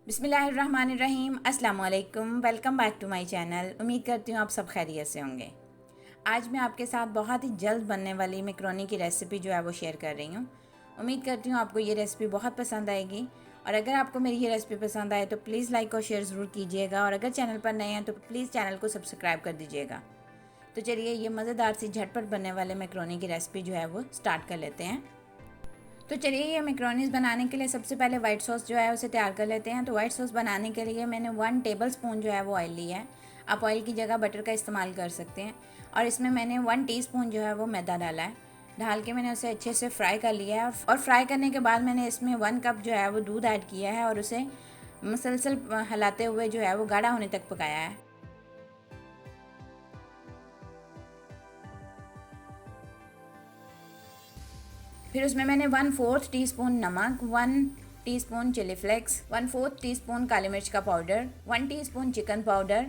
बिस्मिल्लाहिर्रहमानिर्रहीम। अस्सलाम वालेकुम। Welcome back to my channel. उम्मीद करती हूँ आप सब खैरियत से होंगे। आज मैं आपके साथ बहुत ही जल्द बनने वाली मैकरोनी की रेसिपी जो है वो शेयर कर रही हूँ। उम्मीद करती हूँ आपको ये रेसिपी बहुत पसंद आएगी, और अगर आपको मेरी ये रेसिपी पसंद आए तो प्लीज़ लाइक और शेयर ज़रूर कीजिएगा, और अगर चैनल पर नए हैं तो प्लीज़ चैनल को सब्सक्राइब कर दीजिएगा। तो चलिए ये मज़ेदार सी झटपट बनने वाले मैकरोनी की रेसिपी जो है वो स्टार्ट कर लेते हैं। तो चलिए ये मैक्रोनीज़ बनाने के लिए सबसे पहले वाइट सॉस जो है उसे तैयार कर लेते हैं। तो वाइट सॉस बनाने के लिए मैंने 1 टेबलस्पून जो है वो ऑयल लिया है। आप ऑयल की जगह बटर का इस्तेमाल कर सकते हैं। और इसमें मैंने 1 टीस्पून जो है वो मैदा डाला है। डाल के मैंने उसे अच्छे से फ्राई कर लिया है, और फ्राई करने के बाद मैंने इसमें 1 कप जो है वो दूध ऐड किया है, और उसे मुसलसल हिलाते हुए जो है वो गाढ़ा होने तक पकाया है। फिर उसमें मैंने 1/4 टीस्पून नमक, 1 टीस्पून चिली फ्लेक्स, 1/4 टीस्पून काली मिर्च का powder, 1 teaspoon chicken powder,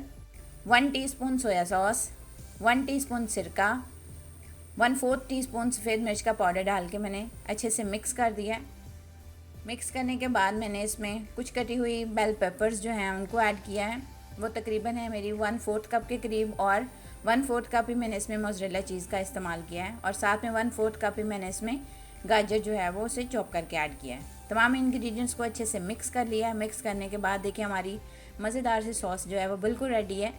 1 teaspoon soya sauce, 1 teaspoon सिरका, 1/4 टीस्पून सफ़ेद मिर्च का पाउडर डाल के मैंने अच्छे से मिक्स कर दिया। मिक्स करने के बाद मैंने इसमें कुछ कटी हुई बेल पेपर्स जो हैं उनको ऐड किया है। वो तकरीबन है मेरी 1/4 कप के करीब, और 1/4 कप ही मैंने इसमें मोज़रेला चीज़ का इस्तेमाल किया है, और साथ में 1/4 कप ही मैंने इसमें गाजर जो है वो उसे चॉप करके ऐड किया है। तमाम इंग्रेडिएंट्स को अच्छे से मिक्स कर लिया है। मिक्स करने के बाद देखिए हमारी मज़ेदार सी सॉस जो है वो बिल्कुल रेडी है।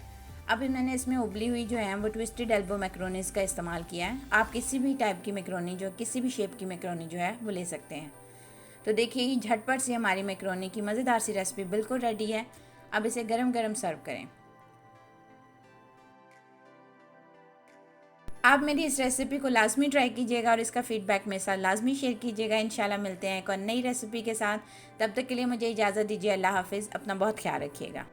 अभी मैंने इसमें उबली हुई जो है वो ट्विस्टेड एल्बो मैक्रोनीज़ का इस्तेमाल किया है। आप किसी भी टाइप की मैक्रोनी जो किसी भी शेप की मैक्रोनी जो है वो ले सकते हैं। तो देखिए ये झटपट से हमारी मैक्रोनी की मज़ेदार सी रेसिपी बिल्कुल रेडी है। अब इसे गरम गरम सर्व करें। आप मेरी इस रेसिपी को लाजमी ट्राई कीजिएगा, और इसका फीडबैक मेरे साथ लाजमी शेयर कीजिएगा। इंशाल्लाह मिलते हैं एक और नई रेसिपी के साथ। तब तक के लिए मुझे इजाज़त दीजिए। अल्लाह हाफिज़। अपना बहुत ख्याल रखिएगा।